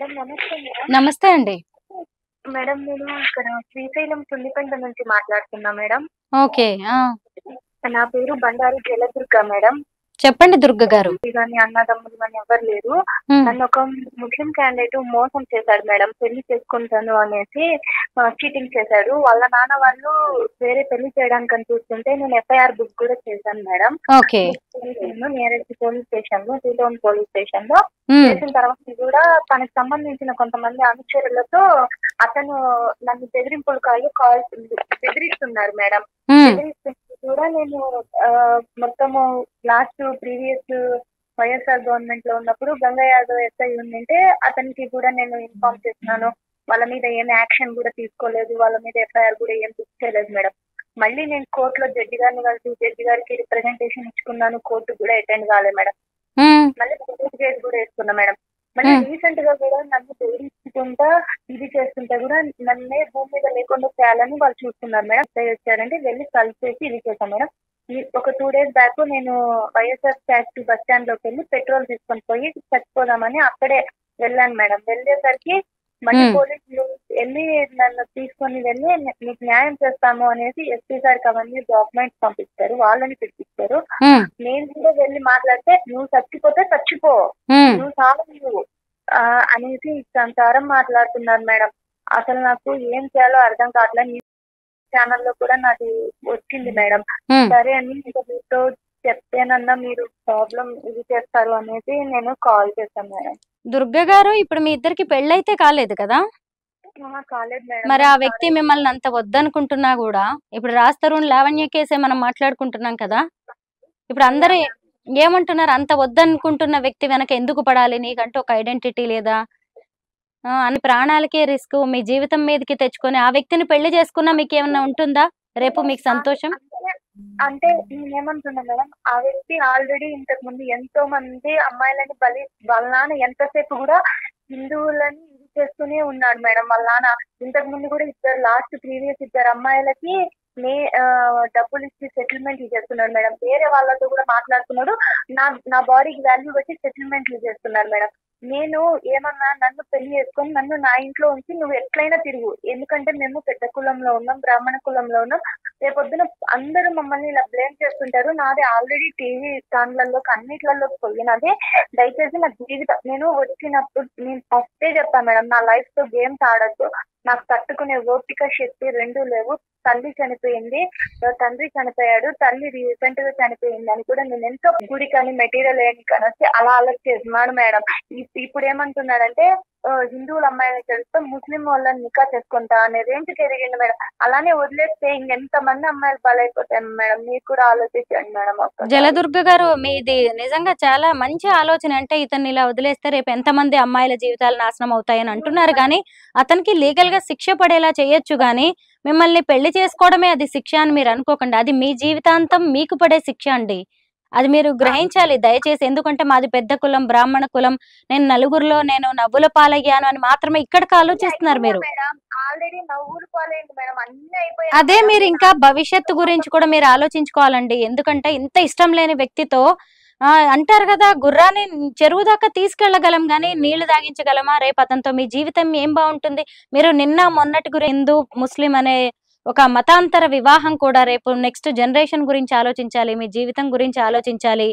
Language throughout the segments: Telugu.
మేడం నమస్తే మేడం. నమస్తే అండి. మేడం నేను ఇక్కడ శ్రీశైలం సున్నిపెంట నుంచి మాట్లాడుతున్నా మేడం. ఓకే. ఆ! నా పేరు బండారు జలదుర్గ మేడం. చెప్పండి దుర్గ గారు. గాని అన్నదమ్ములు గాని ఎవరు లేరు. హ్మ్. నన్ను ఒక ముస్లిం క్యాండిడేట్ మోసం చేశాడు మేడం. పెళ్లి చేసుకుంటాను అనేసి చీటింగ్ చేశాడు. వాళ్ళ నాన్న వాళ్ళు వేరే పెళ్లి చేయడానికి అని చూస్తుంటే నేను ఎఫ్ఐఆర్ బుక్ కూడా చేశాను madam. Okay. Nearest police station లో, టౌన్ పోలీస్ స్టేషన్ లో హ్మ్. చేసిన తర్వాత కూడా తనకు సంబంధించిన కొంతమంది అనుచరులతో అతను నన్ను బెదిరింపులు బెదిరిస్తున్నారు మేడం. హ్మ్. బెదిరిస్తుంటే కూడా నేను మొత్తము లాస్ట్ ప్రీవియస్ వైఎస్ఆర్ గవర్నమెంట్ లో ఉన్నప్పుడు గంగా యాదవ్ ఎస్ఐ ఉండింటే అతనికి కూడా నేను ఇన్ఫార్మ్ చేస్తున్నాను. వాళ్ళ మీద ఏం యాక్షన్ కూడా తీసుకోలేదు, వాళ్ళ మీద ఎఫ్ఐఆర్ కూడా ఏం బుక్ చేయలేదు మేడం. మళ్ళీ నేను కోర్టులో జడ్జి గారిని కలిసి జడ్జి గారికి రిప్రజెంటేషన్ ఇచ్చుకున్నాను. కోర్టు కూడా అటెండ్ కాలేదు మేడం. హ్మ్. మళ్ళీ పోలీస్ కేసు కూడా వేసుకున్నా మేడం. మళ్ళీ రీసెంట్ గా కూడా నన్ను బెదిరించుకుంటా ఇది చేస్తుంటే కూడా నన్నే భూమి మీద లేకుండా చేయాలని వాళ్ళు చూస్తున్నారు మేడం. వచ్చారంటే వెళ్ళి కలిసేసి ఇది చేశాను మేడం. ఒక 2 days బ్యాక్ నేను వైఎస్ఆర్ స్టాచ్యూ బస్ స్టాండ్ లోకి వెళ్ళి పెట్రోల్ తీసుకొని పోయి చచ్చిపోదామని అక్కడే వెళ్ళాను మేడం. వెళ్ళేసరికి మళ్ళీ పోలీసులు వెళ్ళి నన్ను తీసుకొని వెళ్ళి నీకు న్యాయం చేస్తాము అనేసి ఎస్పీ సార్కి అవన్నీ డాక్యుమెంట్స్ పంపిస్తారు, వాళ్ళని పిలిపిస్తారు. నేను కూడా వెళ్ళి మాట్లాడితే నువ్వు చచ్చిపోతే చచ్చిపో, నువ్వు సాగు అనేసి సంసారం మాట్లాడుతున్నారు మేడం. అసలు నాకు ఏం చేయాలో అర్థం కావట్లేదు. ఛానల్లో కూడా నాది వచ్చింది మేడం. సరే అని ఇంకా మీతో చెప్తేనన్నా మీరు ప్రాబ్లం ఇది చేస్తారు అనేసి నేను కాల్ చేశాను మేడం. దుర్గ గారు, ఇప్పుడు మీ ఇద్దరికి పెళ్ళైతే కాలేదు కదా? కాలేదు మేడం. మరి ఆ వ్యక్తి మిమ్మల్ని అంత వద్దనుకుంటున్నా కూడా ఇప్పుడు రాస్తరుణ్ లావణ్య కేసే మనం మాట్లాడుకుంటున్నాం కదా. ఇప్పుడు అందరూ ఏమంటున్నారు? అంత వద్దనుకుంటున్న వ్యక్తి వెనక ఎందుకు పడాలి? నీకంటూ ఒక ఐడెంటిటీ లేదా? అన్ని ప్రాణాలకే రిస్క్, మీ జీవితం మీదకి తెచ్చుకొని ఆ వ్యక్తిని పెళ్లి చేసుకున్నా మీకు ఏమన్నా ఉంటుందా రేపు మీకు సంతోషం? అంటే నేనేమంటున్నా మేడం, ఆ వ్యక్తి ఆల్రెడీ ఇంతకు ముందు ఎంతో మంది అమ్మాయిలని వాళ్ళ నాన్న ఎంతసేపు కూడా హిందువులని ఇది చేస్తూనే ఉన్నాడు మేడం. వాళ్ళ నాన్న ఇంతకు ముందు కూడా లాస్ట్ ప్రీవియస్ 2 అమ్మాయిలకి డబ్బులు ఇచ్చి సెటిల్మెంట్ చేస్తున్నాడు మేడం. వేరే వాళ్ళతో కూడా మాట్లాడుతున్నాడు. నా బాడీకి వాల్యూ బట్టి సెటిల్మెంట్లు చేస్తున్నారు మేడం. నేను ఏమన్నా నన్ను పెళ్లి చేసుకొని నన్ను నా ఇంట్లో ఉంచి నువ్వు ఎట్లయినా తిరుగు, ఎందుకంటే మేము పెద్ద కులంలో ఉన్నాం, బ్రాహ్మణ కులంలో ఉన్నాం. రేపొద్దున అందరూ మమ్మల్ని ఇలా బ్లేమ్ చేస్తుంటారు. నాది ఆల్రెడీ టీవీ ఛానళ్ళలోకి అన్నిట్లలోకి పోయినది. దయచేసి నా జీవితం నేను వచ్చినప్పుడు నేను ఫస్టే చెప్పాను మేడం, నా లైఫ్ తో గేమ్స్ ఆడద్దు, నాకు తట్టుకునే ఓపిక శక్తి 2 లేవు. తల్లి చనిపోయింది, తండ్రి చనిపోయాడు, తల్లి రీసెంట్ గా చనిపోయింది అని కూడా నేను ఎంతో గుడి కానీ మెటీరియల్ ఏమి కానీ వచ్చి అలా అలర్ట్ చేస్తున్నాడు మేడం. ఇప్పుడు ఏమంటున్నాడంటే హిందువుల అమ్మాయిని తెలిస్తే ముస్లిం వాళ్ళని నికా చేసుకుంటా అనే రేంజ్కి ఎదిగింది మేడం. అలానే వదిలేస్తే ఇంకెంత మంది అమ్మాయిలు బలైపోతాను మేడం. మీరు కూడా ఆలోచించండి మేడం. జలదుర్గ గారు, మీది నిజంగా చాలా మంచి ఆలోచన. అంటే ఇతన్ని ఇలా వదిలేస్తే రేపు ఎంతమంది అమ్మాయిల జీవితాలు నాశనం అవుతాయని అంటున్నారు కానీ అతనికి లీగల్ గా శిక్ష పడేలా చేయొచ్చు గానీ మిమ్మల్ని పెళ్లి చేసుకోవడమే అది శిక్ష అని మీరు అనుకోకండి. అది మీ జీవితాంతం మీకు పడే శిక్ష అండి. అది మీరు గ్రహించాలి దయచేసి. ఎందుకంటే మాది పెద్ద కులం, బ్రాహ్మణ కులం, నేను నలుగురిలో నేను నవ్వుల పాలయ్యాను అని మాత్రమే ఇక్కడికి ఆలోచిస్తున్నారు మీరు. అదే మీరు ఇంకా భవిష్యత్తు గురించి కూడా మీరు ఆలోచించుకోవాలండి. ఎందుకంటే ఇంత ఇష్టం లేని వ్యక్తితో అంటారు కదా, గుర్రాన్ని చెరువు దాకా తీసుకెళ్లగలం గానీ నీళ్లు తాగించగలమా? రేపు అతనితో మీ జీవితం ఏం బాగుంటుంది? మీరు నిన్న మొన్నటి గురించి హిందూ ముస్లిం అనే ఒక మతాంతర వివాహం కూడా రేపు నెక్స్ట్ జనరేషన్ గురించి ఆలోచించాలి, మీ జీవితం గురించి ఆలోచించాలి.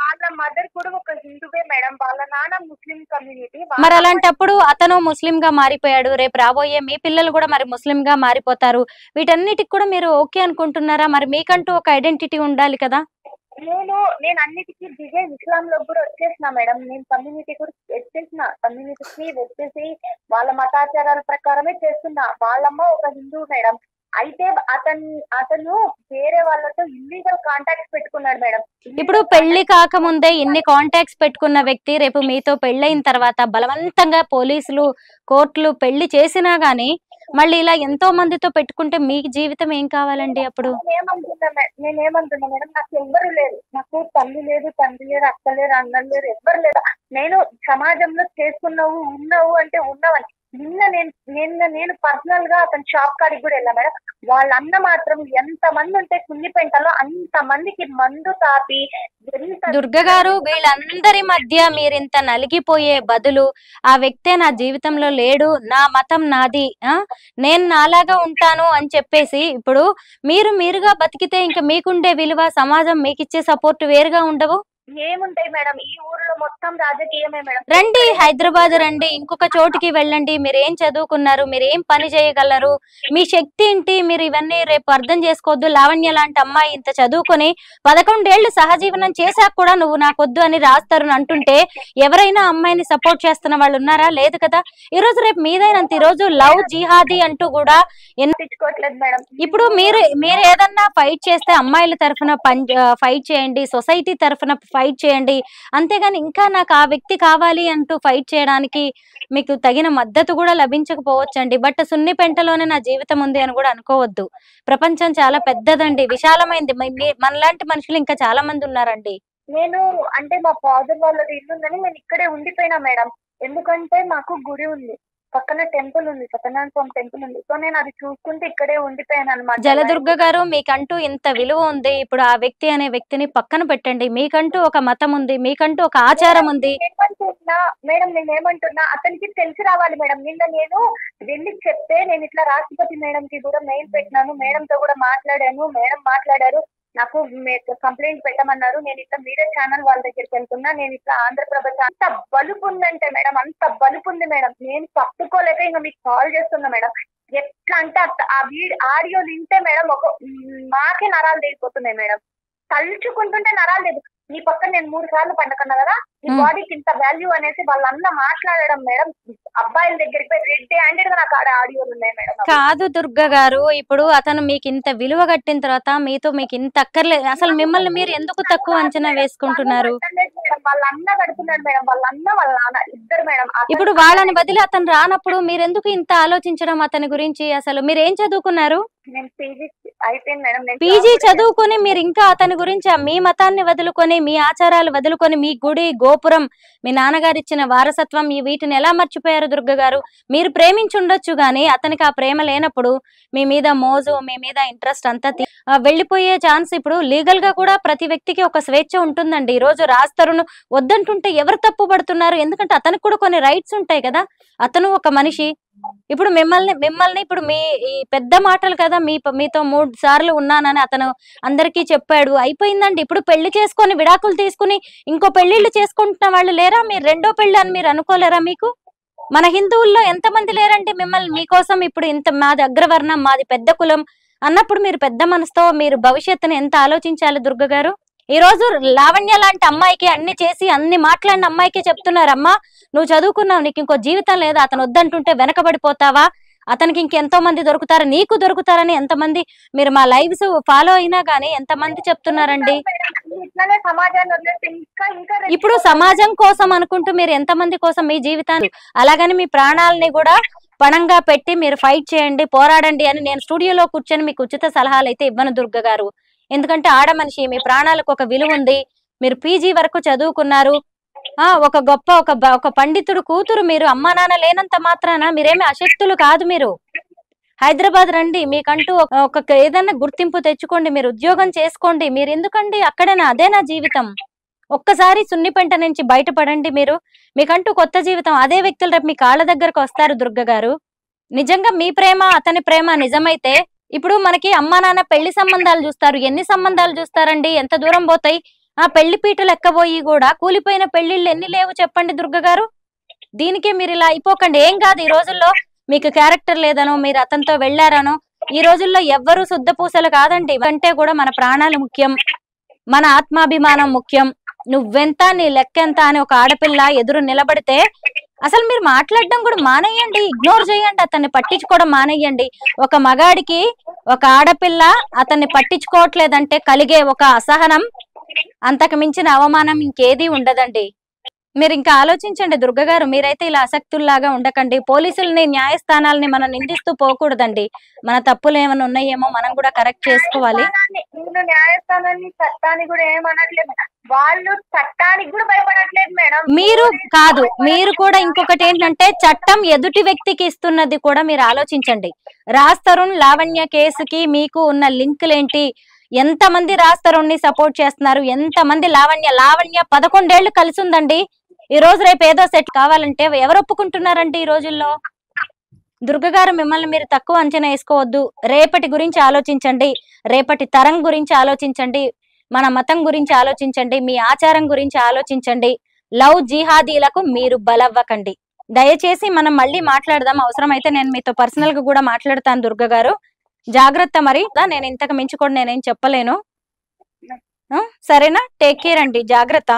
వాళ్ళ మదర్ కూడా ఒక హిందువే మేడం, వాళ్ళ నాన్న ముస్లిం కమ్యూనిటీ. మరి అలాంటప్పుడు అతను ముస్లిం గా మారిపోయాడు, రేపు రాబోయే మీ పిల్లలు కూడా మరి ముస్లిం గా మారిపోతారు. వీటన్నిటికి కూడా మీరు ఓకే అనుకుంటున్నారా? మరి మీకంటూ ఒక ఐడెంటిటీ ఉండాలి కదా. నేను అన్నిటికీ దిగే ఇస్లాం లో కూడా వచ్చేసిన మేడం. నేను కమ్యూనిటీ కూడా కమ్యూనిటీకి వచ్చేసి వాళ్ళ మతాచారాల ప్రకారమే చేస్తున్నా. వాళ్ళమ్మ ఒక హిందూ మేడం. అయితే అతను వేరే వాళ్ళతో ఇల్లీగల్ కాంటాక్ట్స్ పెట్టుకున్నాడు మేడం. ఇప్పుడు పెళ్లి కాకముందే ఇన్ని కాంటాక్ట్స్ పెట్టుకున్న వ్యక్తి రేపు మీతో పెళ్ళైన తర్వాత బలవంతంగా పోలీసులు, కోర్టులు పెళ్లి చేసినా గానీ మళ్ళీ ఇలా ఎంతో మందితో పెట్టుకుంటే మీకు జీవితం ఏం కావాలండి? అప్పుడు నేనేమంటున్నా మేడం, నాకు ఎవ్వరు లేరు. నాకు తల్లి లేదు, తండ్రి లేరు, అక్క లేరు, అన్నం లేరు, ఎవ్వరు లేరు. నేను సమాజంలో చేసుకున్నావు ఉన్నావు అంటే ఉన్నావని. నేను పర్సనల్ గా అతని షాప్ కాడికి కూడా వెళ్ళా మేడం. వాళ్ళ అన్న మాత్రం ఎంత మంది ఉంటే కుల్లిపెంటలో అంత మందికి మందు తాపి దుర్గ గారు, వీళ్ళందరి మధ్య మీరింత నలిగిపోయే బదులు ఆ వ్యక్తే నా జీవితంలో లేడు, నా మతం నాది, నేను నాలాగా ఉంటాను అని చెప్పేసి ఇప్పుడు మీరుగా బతికితే ఇంకా మీకుండే విలువ, సమాజం మీకిచ్చే సపోర్ట్ వేరుగా ఉండవు. ఏముంటాయి మేడం, ఈ ఊర్లో మొత్తం రాజకీయమే మేడం. రండి హైదరాబాద్ రండి, ఇంకొక చోటికి వెళ్ళండి. మీరేం చదువుకున్నారు, మీరేం పని చేయగలరు, మీ శక్తి ఏంటి, మీరు ఇవన్నీ రేపు అర్థం చేసుకోవద్దు. లావణ్య లాంటి అమ్మాయి ఇంత చదువుకొని 11 ఏళ్లు సహజీవనం చేశాక కూడా నువ్వు నాకొద్దు అని రాస్తారు అంటుంటే ఎవరైనా అమ్మాయిని సపోర్ట్ చేస్తున్న వాళ్ళు ఉన్నారా? లేదు కదా. ఈ రోజు రేపు మీదైనంత ఈ రోజు లవ్ జిహాదీ అంటూ కూడా తెచ్చుకోవట్లేదు మేడం. ఇప్పుడు మీరు ఏదన్నా ఫైట్ చేస్తే అమ్మాయిల తరఫున ఫైట్ చేయండి, సొసైటీ తరఫున ఫైట్ చేయండి, అంతేగాని ఇంకా నాకు ఆ వ్యక్తి కావాలి అంటూ ఫైట్ చేయడానికి మీకు తగిన మద్దతు కూడా లభించకపోవచ్చండి. బట్ సున్నిపెంటలోనే నా జీవితం ఉంది అని కూడా అనుకోవద్దు. ప్రపంచం చాలా పెద్దదండి, విశాలమైంది. మనలాంటి మనుషులు ఇంకా చాలా మంది ఉన్నారండి. నేను అంటే మా ఫాదర్ వాళ్ళది ఇల్లు ఉందని నేను ఇక్కడే ఉండిపోయినా మేడం. ఎందుకంటే మాకు గుడి ఉంది, పక్కన టెంపుల్ ఉంది, సత్యనారాయణ స్వామి టెంపుల్ ఉంది. సో నేను అది చూసుకుంటే ఇక్కడే ఉండిపోయాను అనమాట. జలదుర్గ గారు, మీకంటూ ఇంత విలువ ఉంది. ఇప్పుడు ఆ వ్యక్తి అనే వ్యక్తిని పక్కన పెట్టండి. మీకంటూ ఒక మతం ఉంది, మీకంటూ ఒక ఆచారం ఉంది. మేడం నేనేమంటున్నా, అతనికి తెలిసి రావాలి మేడం. నిన్న నేను వెళ్ళి చెప్తే, నేను ఇట్లా రాష్ట్రపతి మేడం కి కూడా మెయిల్ పెట్టినాను, మేడం తో కూడా మాట్లాడాను, మేడం మాట్లాడారు, నాకు కంప్లైంట్ పెట్టమన్నారు. నేను ఇట్లా మీడియా ఛానల్ వాళ్ళ దగ్గరికి వెళ్తున్నా, నేను ఇట్లా ఆంధ్రప్రభ అంత బలుపు ఉందంటే మేడం, అంత బలుపు ఉంది మేడం. నేను తప్పుకోలేక ఇంకా మీకు కాల్ చేస్తున్నా మేడం. ఎట్లా అంటే ఆ ఆడియో వింటే మేడం మాకే నరాలు తెగిపోతున్నాయి మేడం. తలుచుకుంటుంటే నరాలు లేదు. నీ పక్కన నేను 3 సార్లు పండుకున్నా కదా, నీ బాడీకి ఇంత వాల్యూ అనేసి వాళ్ళన్న మాట్లాడడం మేడం. అబ్బాయిల దగ్గరికి పోయి రెడ్ హ్యాండెడ్ గా నాకు ఆడియోలు ఉన్నాయి మేడం. కాదు దుర్గ గారు, ఇప్పుడు అతను మీకు ఇంత విలువ కట్టిన తర్వాత మీకు ఇంత అక్కర్లేదు. అసలు మిమ్మల్ని మీరు ఎందుకు తక్కువ అంచనా వేసుకుంటున్నారు? వాళ్ళ అన్న కడుతున్నాడు మేడం, వాళ్ళ అన్న వాళ్ళ నాన్న ఇద్దరు మేడం. ఇప్పుడు వాళ్ళని బదిలీ అతను రానప్పుడు మీరు ఎందుకు ఇంత ఆలోచించడం అతని గురించి? అసలు మీరు ఏం చదువుకున్నారు? నేను పీజీ అయిపోయింది మేడం. పీజీ చదువుకొని మీరు ఇంకా అతని గురించి మీ మతాన్ని వదులుకొని, మీ ఆచారాలు వదులుకొని, మీ గుడి గోపురం, మీ నాన్నగారు ఇచ్చిన వారసత్వం, వీటిని ఎలా మర్చిపోయారు దుర్గ గారు? మీరు ప్రేమించి ఉండొచ్చు గానీ అతనికి ఆ ప్రేమ లేనప్పుడు మీ మీద మోజు, మీ మీద ఇంట్రెస్ట్ అంతా వెళ్ళిపోయే ఛాన్స్. ఇప్పుడు లీగల్ గా కూడా ప్రతి వ్యక్తికి ఒక స్వేచ్ఛ ఉంటుందండి. ఈ రోజు రాస్తరును వద్దంటుంటే ఎవరు తప్పు పడుతున్నారు? ఎందుకంటే అతనికి కూడా కొన్ని రైట్స్ ఉంటాయి కదా, అతను ఒక మనిషి. ఇప్పుడు మిమ్మల్ని ఇప్పుడు మీ ఈ పెద్ద మాటలు కదా, మీతో 3 సార్లు ఉన్నానని అతను అందరికీ చెప్పాడు, అయిపోయిందండి. ఇప్పుడు పెళ్లి చేసుకొని విడాకులు తీసుకుని ఇంకో పెళ్లిళ్ళు చేసుకుంటున్న వాళ్ళు లేరా? మీరు రెండో పెళ్లి అని మీరు అనుకోలేరా? మీకు మన హిందువుల్లో ఎంతమంది లేరంటే మిమ్మల్ని మీకోసం ఇప్పుడు ఇంత మాది అగ్రవర్ణం, మాది పెద్ద కులం అన్నప్పుడు మీరు పెద్ద మనసుతో మీరు భవిష్యత్తుని ఎంత ఆలోచించాలి దుర్గ గారు? ఈ రోజు లావణ్య లాంటి అమ్మాయికి అన్ని చేసి అన్ని మాట్లాడిన అమ్మాయికి చెప్తున్నారమ్మా, నువ్వు చదువుకున్నావు, నీకు ఇంకో జీవితం లేదా, అతను వద్దంటుంటే వెనకబడిపోతావా, అతనికి ఇంకెంతో మంది దొరుకుతారు, నీకు దొరుకుతారని ఎంతమంది మీరు మా లైవ్స్ ఫాలో అయినా గానీ ఎంతమంది చెప్తున్నారండి. ఇప్పుడు సమాజం కోసం అనుకుంటూ మీరు ఎంతమంది కోసం మీ జీవితాన్ని, అలాగని మీ ప్రాణాలని కూడా పణంగా పెట్టి మీరు ఫైట్ చేయండి, పోరాడండి అని నేను స్టూడియోలో కూర్చొని మీకు ఉచిత సలహాలు అయితే ఇవ్వను దుర్గ గారు. ఎందుకంటే ఆడ మనిషి, మీ ప్రాణాలకు ఒక విలువ ఉంది. మీరు పీజీ వరకు చదువుకున్నారు, ఒక గొప్ప ఒక పండితుడు కూతురు మీరు. అమ్మా నాన్న లేనంత మాత్రాన మీరేమి అశక్తులు కాదు. మీరు హైదరాబాద్ రండి, మీకంటూ ఒక ఏదైనా గుర్తింపు తెచ్చుకోండి, మీరు ఉద్యోగం చేసుకోండి. మీరు ఎందుకండి అక్కడేనా? అదేనా జీవితం? ఒక్కసారి సున్నిపెంట నుంచి బయటపడండి. మీకంటూ కొత్త జీవితం. అదే వ్యక్తులు రేపు మీ కాళ్ళ దగ్గరకు వస్తారు దుర్గ గారు. నిజంగా మీ ప్రేమ అతని ప్రేమ నిజమైతే ఇప్పుడు మనకి అమ్మా నాన్న పెళ్లి సంబంధాలు చూస్తారు, ఎన్ని సంబంధాలు చూస్తారండి, ఎంత దూరం పోతాయి? పెళ్లి పీటలు ఎక్కబోయి కూడా కూలిపోయిన పెళ్లిళ్ళు ఎన్ని లేవు చెప్పండి దుర్గ గారు. దీనికే మీరు ఇలా అయిపోకండి. ఏం కాదు, ఈ రోజుల్లో మీకు క్యారెక్టర్ లేదనో, మీరు అతనితో వెళ్ళారనో, ఈ రోజుల్లో ఎవ్వరూ శుద్ధ పూసలు కాదండి. అంటే కూడా మన ప్రాణాలు ముఖ్యం, మన ఆత్మాభిమానం ముఖ్యం. నువ్వెంత, నీ లెక్కెంత అని ఒక ఆడపిల్ల ఎదురు నిలబడితే అసలు మీరు మాట్లాడడం కూడా మానేయండి, ఇగ్నోర్ చేయండి, అతన్ని పట్టించుకోవడం మానేయండి. ఒక మగాడికి ఒక ఆడపిల్ల అతన్ని పట్టించుకోవట్లేదంటే కలిగే ఒక అసహనం, అంతకు మించిన అవమానం ఇంకేదీ ఉండదండి. మీరు ఇంకా ఆలోచించండి దుర్గ గారు. మీరైతే ఇలా అసక్తుల్లాగా ఉండకండి. పోలీసుల్ని, న్యాయస్థానాలని మనం నిందిస్తూ పోకూడదండి. మన తప్పులు ఏమైనా ఉన్నాయేమో మనం కూడా కరెక్ట్ చేసుకోవాలి. నేను న్యాయస్థానాన్ని, చట్టాన్ని కూడా ఏమనట్లేదు. వాళ్ళు చట్టానికి కూడా భయపడట్లేదు మేడం. మీరు కాదు, మీరు కూడా ఇంకొకటి ఏంటంటే చట్టం ఎదుటి వ్యక్తికి ఇస్తున్నది కూడా మీరు ఆలోచించండి. రాజ్ తరుణ్ లావణ్య కేసుకి మీకు ఉన్న లింకులు ఏంటి? ఎంతమంది రాజ్ తరుణ్ ని సపోర్ట్ చేస్తున్నారు, ఎంతమంది లావణ్య 11 ఏళ్లు కలిసి ఉందండి. ఈ రోజు రేపు ఏదో సెట్ కావాలంటే ఎవరు ఒప్పుకుంటున్నారండి ఈ రోజుల్లో? దుర్గ గారు, మిమ్మల్ని మీరు తక్కువ అంచనా వేసుకోవద్దు. రేపటి గురించి ఆలోచించండి, రేపటి తరం గురించి ఆలోచించండి, మన మతం గురించి ఆలోచించండి, మీ ఆచారం గురించి ఆలోచించండి. లవ్ జిహాదీలకు మీరు బలవ్వకండి దయచేసి. మనం మళ్ళీ మాట్లాడదాం, అవసరమైతే నేను మీతో పర్సనల్ గా కూడా మాట్లాడతాను. దుర్గ గారు జాగ్రత్త. మరి నేను ఇంతకు మించి కూడా నేనేం చెప్పలేను. సరేనా? టేక్ కేర్ అండి, జాగ్రత్త.